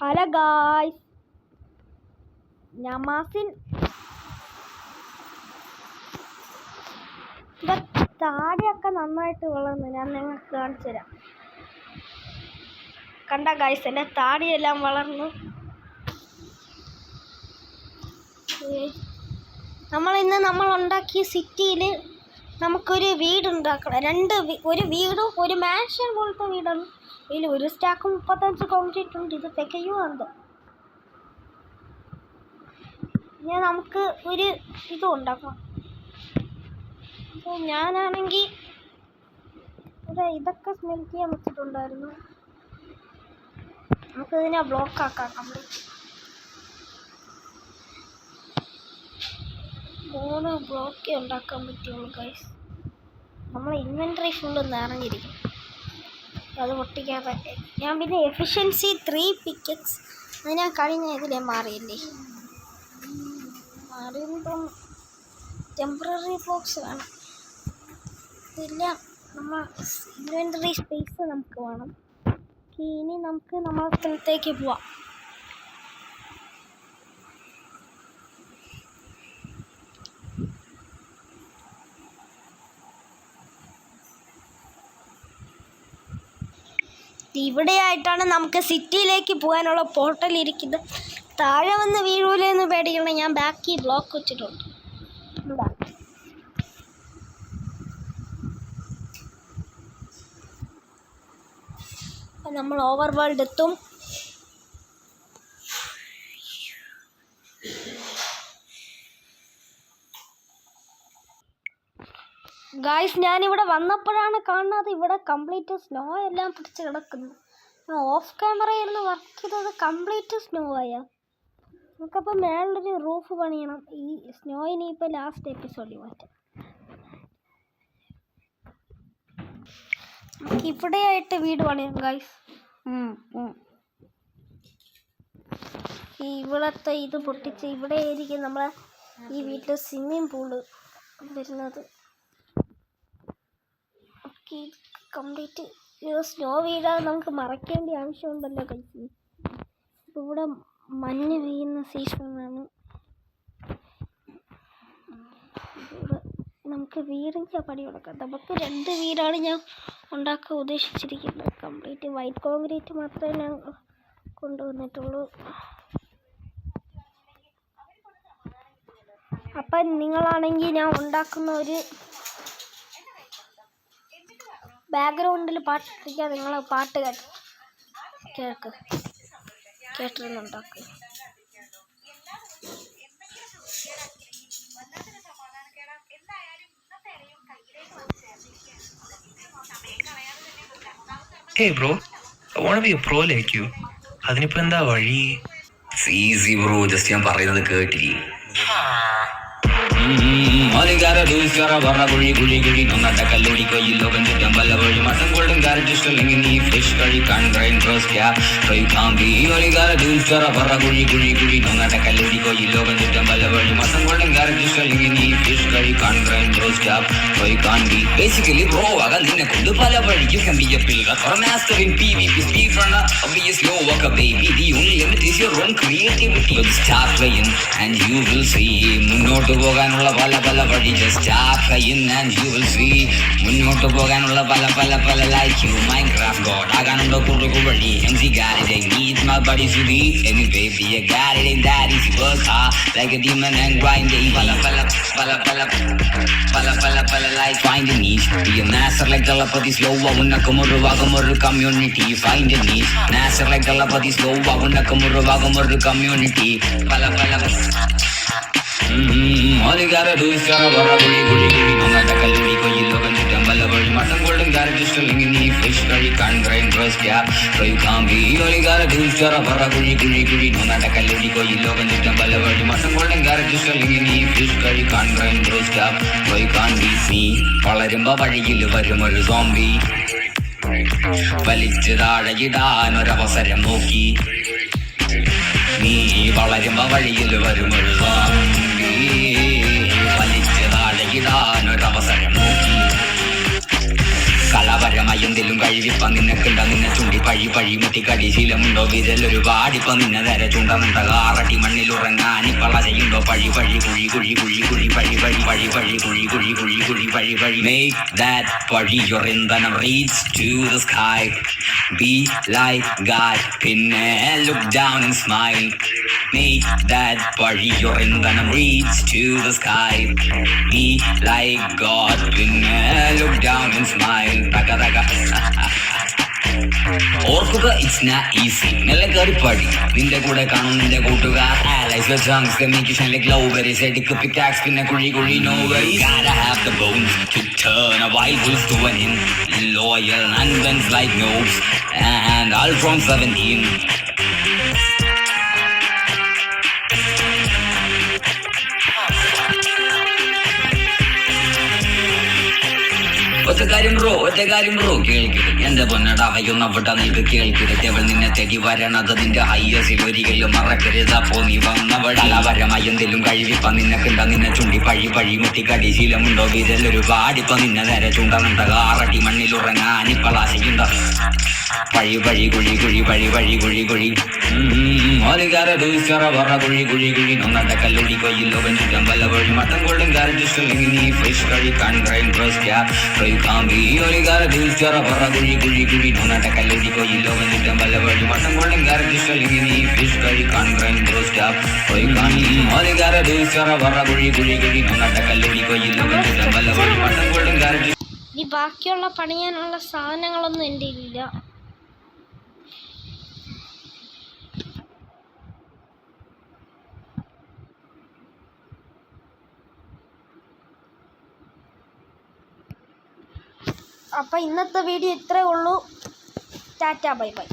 Hello guys, ഞാൻ മാസിൻ. താടിയൊക്കെ നന്നായിട്ട് വളർന്നു. ഞാൻ നിങ്ങൾക്ക് കാണിച്ചു തരാം. കണ്ട ഗായ്സ്, എൻ്റെ താടിയെല്ലാം വളർന്നു. നമ്മൾ ഉണ്ടാക്കിയ സിറ്റിയിൽ നമുക്കൊരു വീടുണ്ടാക്കണം. ഒരു വീടും ഒരു മാൻഷൻ പോലത്തെ വീടാണ്. ഇതിൽ ഒരു സ്റ്റാക്ക് 35 കോൺക്രീറ്റ് ഉണ്ട്. ഇത് തികയോ എന്തോ. നമുക്ക് ഒരു ഇത് ഉണ്ടാക്കാം. അപ്പോൾ ഞാനാണെങ്കിൽ ഇതൊക്കെ സ്മെൽറ്റ് ചെയ്യാൻ വെച്ചിട്ടുണ്ടായിരുന്നു. നമുക്കിതിനെ ബ്ലോക്ക് ആക്കാം. കംപ്ലീറ്റ് 3 ബ്ലോക്കേ ഉണ്ടാക്കാൻ പറ്റുള്ളൂ ഗൈസ്. നമ്മളെ ഇൻവെൻറ്ററി ഫുള്ള് നിറഞ്ഞിരിക്കും. അത് പൊട്ടിക്കാതെ ഞാൻ പിന്നെ എഫിഷ്യൻസി 3 പിക്കക്സ് അതിനാ കഴിഞ്ഞ ഇതിലേ മാറിയില്ലേ. മാറിയപ്പം ടെമ്പററി ബോക്സ് വേണം. ഇതെല്ലാം നമ്മൾ ഇൻവെൻറ്ററി സ്പേസ് നമുക്ക് വേണം. ഇനി നമുക്ക് നമ്മളെ സ്ഥലത്തേക്ക് പോവാം. ഇവിടെയായിട്ടാണ് നമുക്ക് സിറ്റിയിലേക്ക് പോകാനുള്ള പോർട്ടൽ ഇരിക്കുന്നത്. താഴെ വന്ന് വീഴൂലെന്ന് പേടിക്കണം. ഞാൻ ബാക്കി ബ്ലോക്ക് വെച്ചിട്ടുണ്ട്. നമ്മൾ ഓവർ വേൾഡ് എത്തും. ഗായ്സ്, ഞാനിവിടെ വന്നപ്പോഴാണ് കാണുന്നത് ഇവിടെ കംപ്ലീറ്റ് സ്നോ എല്ലാം പിടിച്ച് കിടക്കുന്നു. ഓഫ് ക്യാമറയായിരുന്നു വർക്ക് ചെയ്തത്. കംപ്ലീറ്റ് സ്നോ ആയ. നമുക്കപ്പോൾ മേളൊരു റൂഫ് പണിയണം. ഈ സ്നോ ഇനിയിപ്പോൾ ലാസ്റ്റ് എപ്പിസോഡിൽ മാറ്റാം. നമുക്ക് ഇവിടെയായിട്ട് വീട് പണിയാം ഗായ്സ്. ഇവിടത്തെ ഇത് പൊട്ടിച്ച് ഇവിടെ ആയിരിക്കും നമ്മളെ ഈ വീട്ടിൽ സ്വിമ്മിങ് പൂള് വരുന്നത്. കംപ്ലീറ്റ് സ്നോ വീഴാതെ നമുക്ക് മറയ്ക്കേണ്ട ആവശ്യമുണ്ടല്ലോ കഴിച്ച്. ഇപ്പോൾ ഇവിടെ മഞ്ഞ് പെയ്യുന്ന സീസണാണ്. ഇവിടെ നമുക്ക് വീടിൻ്റെ പണി കൊടുക്കാം. നമുക്ക് 2 വീടാണ് ഞാൻ ഉണ്ടാക്കാൻ ഉദ്ദേശിച്ചിരിക്കുന്നത്. കംപ്ലീറ്റ് വൈറ്റ് കോൺക്രീറ്റ് മാത്രമേ ഞാൻ കൊണ്ടുവന്നിട്ടുള്ളൂ. അപ്പം നിങ്ങളാണെങ്കിൽ ഞാൻ ഉണ്ടാക്കുന്ന ഒരു ബാക്ക്ഗ്രൗണ്ടിൽ പാട്ടിരിക്കുക. നിങ്ങൾ പാട്ട് കേട്ടിരുന്നുണ്ടാക്കുക. Hey bro, I want to be a pro like you. അതിനിപ്പോ എന്താ വഴി? ഈസി ബ്രോ, ജസ്റ്റ് ഞാൻ പറയുന്നത് കേട്ടില്ലേ? കല്ലുടി കൊയ്യിൽ ലോകം ചുറ്റം പല വഴി മട്ടൻ ഗോൾഡൻ ക്യാരറ്റ് ഇഷ്ടമല്ലെങ്കിൽ നീ ഫിഷ് കഴിക്കാൻ ബ്രെയിൻ റോസ് കല്ലുടി കൊയ്യിൽ ലോകം ചുറ്റം പല വഴി മട്ടൻ ഗോൾഡൻ ക്യാരറ്റ് ഇഷ്ടമല്ലെങ്കിൽ നീ ഫിഷ് കഴിക്കാൻ ബ്രെയിൻ റോസ് ബേസിക്കലി ബ്രോ ആകാൻ നിന്നെ കൊണ്ട് പല വഴി. You can be a builder or a master in PvP, speed runner or be a slow walker baby. The only limit is your own creativity. Start playing and you will see. മുന്നോട്ട് പോകാനുള്ള പല പല വഴി. Just start playing and you will see. മുന്നോട്ട് പോകാനുള്ള പല പല പല like you Minecraft god ആകാനുള്ള കുറുകു വഴി. MC got it, they need my buddy to be. Anyway, be a god, it ain't that easy. Work hard like a demon and grind day. പല പല പല പല പല പല പല like find a niche. Be a master like Dalapati slow ഉന്നക്കമൊരു ഭാഗമൊരു community. Find a niche. Master like Dalapati slow ഉന്നക്കമൊരു ഭാഗമൊരു community. പല പല all you gotta do is gotta barra guli guli guli nongata kalludi koyil logan chuttam pala vali mutton golden carrot istalling nee fish curry can grind roast cap so you can't be. All you gotta do is gotta barra guli guli guli nongata kalludi koyil logan chuttam pala vali mutton golden carrot istalling nee fish curry can grind roast cap so you can't be me. വളരുമ്പോ വഴിയിൽ വരും ഒരു zombie വലിച്ചു താഴെയിടാനൊരവസരം നോക്കി. നീ വളരുമ്പോ വഴിയിൽ വരും ഒരു zombie വലിച്ചു താഴെയിടാനൊരവസരം നോക്കി. കലവരമായ എന്തെങ്കിലും കഴിവിപ്പ നിനക്കുണ്ട നിന്നെ ചുണ്ടി പഴി പഴി മുട്ടിക്കടി ശീലമുണ്ടോ വിരലൊരു പാടിപ്പ നിന്നെ നേരെ ചുണ്ടനുണ്ട കാറട്ടി മണ്ണിലുറങ്ങാനിപ്പള ചെയ്യുണ്ടോ പഴി പഴി കുഴി കുഴി കുഴി കുഴി പഴി പഴി പഴി പഴി കുഴി കുഴി കുഴി കുഴി പഴി പഴി make that പഴി your ഇന്ധനം reach to the sky be like God പിന്നെ look down and smile make that പഴി your ഇന്ധനം reach to the sky be like God പിന്നെ look down and smile തക തക ഓർക്കുക ഇറ്റ്സ് നാ ഈസി മെല്ലെ കയറി പടി നിന്റെ കൂടെ കാണും നിന്റെ കൂട്ടുകാർ allies with songs communication like glowberries എടുക്ക് pickaxe പിന്നെ കുഴി കുഴി no worries gotta have the bones to turn a wild wolf to an in loyal and guns like noobs and all from 17 ഒറ്റ കാര്യം ബ്രോ കേൾക്കരുത് എന്റെ പൊന്നടവയൊന്നും അവിടെ നിൽക്ക് കേൾക്കരുത് അവൾ നിന്നെ തേടി വരണത് നിന്റെ ഹയ്യസിൽ ഒരിക്കലും മറക്കരുത് അപ്പോ നീ വന്നവളവരമായി എന്തെങ്കിലും കഴിവിപ്പ നിനക്കുണ്ട നിന്നെ ചുണ്ടി പഴി പഴി മുട്ടിക്കടി ശീലമുണ്ടോ വിരലൊരു പാടിപ്പ നിന്നെ നേരെ ചുണ്ടനുണ്ട കാറടി മണ്ണിലുറങ്ങാനിപ്പളാശയുണ്ട പഴി പഴി കുഴി കുഴി പഴി പഴി കുഴി കുഴി കുഴി കുഴി കുഴി നൊന്നട്ട കല്ലുടി കൊയ്യില്ലോ ചുറ്റം വല്ല വഴി മട്ടം കൊള്ളും കാരറ്റില്ലെങ്കിൽ നീ ഫിഷ് കഴി കൺട്രൈൻ ബ്രസ്റ്റ് ക്യാപ് കുഴി കുഴി കുഴി നൊന്നട്ട കല്ലുടി കൊയ്യില്ലോ ചുറ്റം വല്ല വഴി മട്ടം കൊള്ളും കാരറ്റില്ലെങ്കിൽ നീ ഫിഷ് കഴി കൺട്രൈൻ ബ്രസ്റ്റ് ക്യാപ് കുഴി കുഴി കുഴി നൊന്നട്ട കല്ലുടി കൊയ്യില്ലോ ചുറ്റം വല്ല വഴി മട്ടം കൊള്ളും കാരറ്റി ഇനി ബാക്കിയുള്ള പണിയാനുള്ള സാധനങ്ങളൊന്നും എൻ്റെ ഇല്ല. അപ്പം ഇന്നത്തെ വീഡിയോ ഇത്രേ ഉള്ളൂ. Tata bye bye.